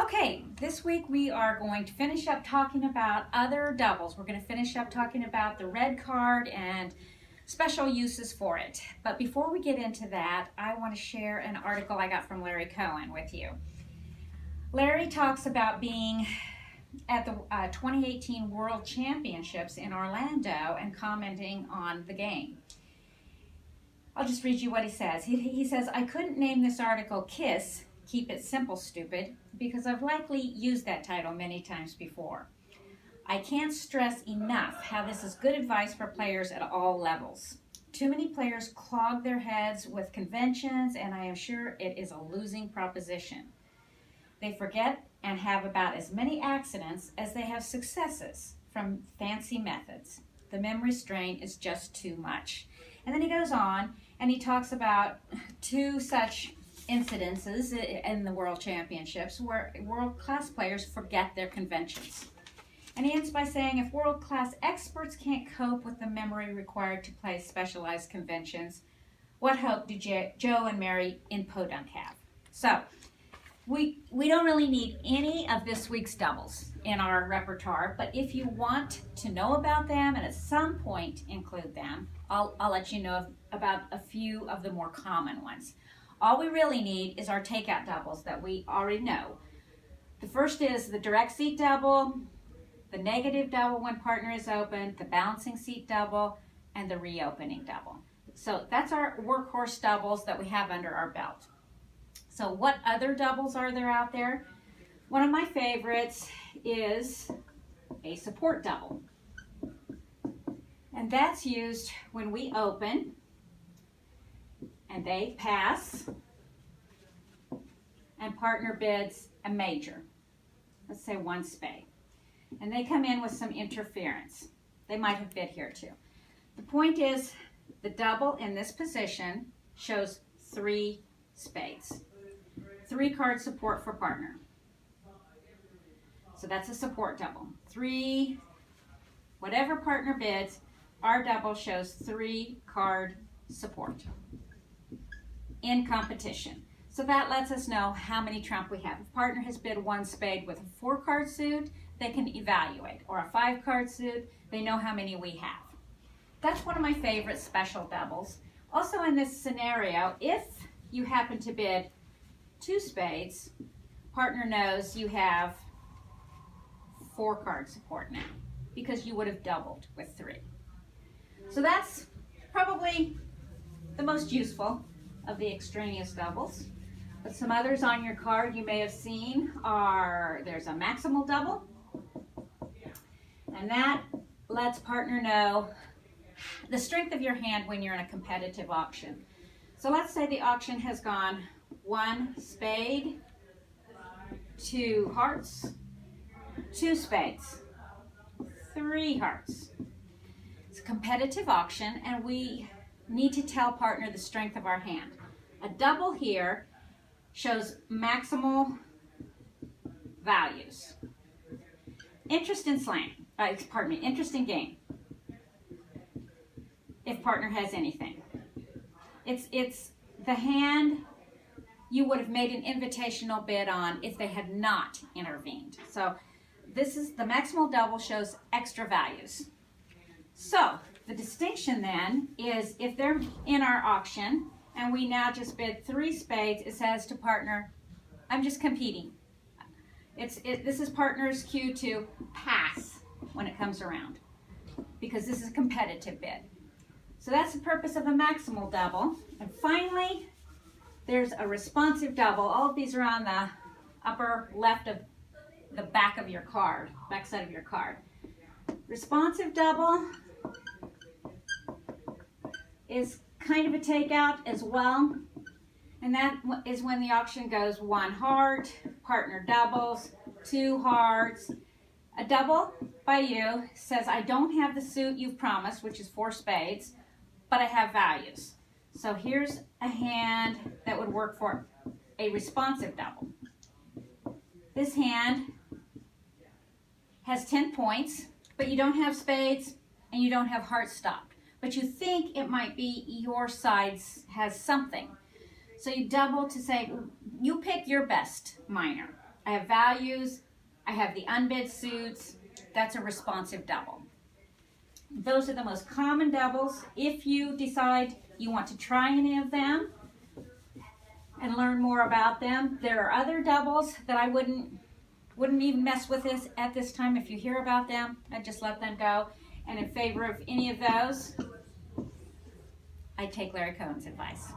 Okay, this week we are going to finish up talking about other doubles. We're going to finish up talking about the red card and special uses for it. But before we get into that, I want to share an article I got from Larry Cohen with you. Larry talks about being at the 2018 World Championships in Orlando and commenting on the game. I'll just read you what he says. He says, "I couldn't name this article KISS, Keep It Simple, Stupid, because I've likely used that title many times before. I can't stress enough how this is good advice for players at all levels. Too many players clog their heads with conventions, and I am sure it is a losing proposition. They forget and have about as many accidents as they have successes from fancy methods. The memory strain is just too much." And then he goes on and he talks about two such incidences in the World Championships where world-class players forget their conventions. And he ends by saying, if world-class experts can't cope with the memory required to play specialized conventions, what hope do Joe and Mary in Podunk have? So, we don't really need any of this week's doubles in our repertoire, but if you want to know about them and at some point include them, I'll let you know about a few of the more common ones. All we really need is our takeout doubles that we already know. The first is the direct seat double, the negative double when partner is open, the bouncing seat double, and the reopening double. So that's our workhorse doubles that we have under our belt. So what other doubles are there out there? One of my favorites is a support double. And that's used when we open and they pass and partner bids a major. Let's say one spade. And they come in with some interference. They might have bid here too. The point is the double in this position shows 3 spades. 3 card support for partner. So that's a support double. 3, whatever partner bids, our double shows 3 card support in competition. So that lets us know how many trump we have. If partner has bid 1 spade with a 4 card suit, they can evaluate. Or a 5 card suit, they know how many we have. That's one of my favorite special doubles. Also in this scenario, if you happen to bid 2 spades, partner knows you have 4 card support now because you would have doubled with 3. So that's probably the most useful of the extraneous doubles. But some others on your card you may have seen are, there's a maximal double, and that lets partner know the strength of your hand when you're in a competitive auction. So let's say the auction has gone 1 spade, 2 hearts, 2 spades, 3 hearts. It's a competitive auction and we need to tell partner the strength of our hand. A double here shows maximal values. Interest in interest in game. If partner has anything. It's the hand you would have made an invitational bid on if they had not intervened. So this is the maximal double shows extra values. So the distinction then is if they're in our auction and we now just bid 3 spades, it says to partner, I'm just competing. This is partner's cue to pass when it comes around because this is a competitive bid. So that's the purpose of a maximal double. And finally, there's a responsive double. All of these are on the upper left of the back of your card, back side of your card. Responsive double is kind of a takeout as well. And that is when the auction goes 1 heart, partner doubles, 2 hearts. A double by you says, I don't have the suit you've promised, which is 4 spades, but I have values. So here's a hand that would work for a responsive double. This hand has 10 points, but you don't have spades and you don't have hearts stopped. But you think it might be your side has something. So you double to say, you pick your best minor. I have values, I have the unbid suits. That's a responsive double. Those are the most common doubles. If you decide you want to try any of them and learn more about them, there are other doubles that I wouldn't even mess with this at this time. If you hear about them, I'd just let them go. And in favor of any of those, I'd take Larry Cohen's advice.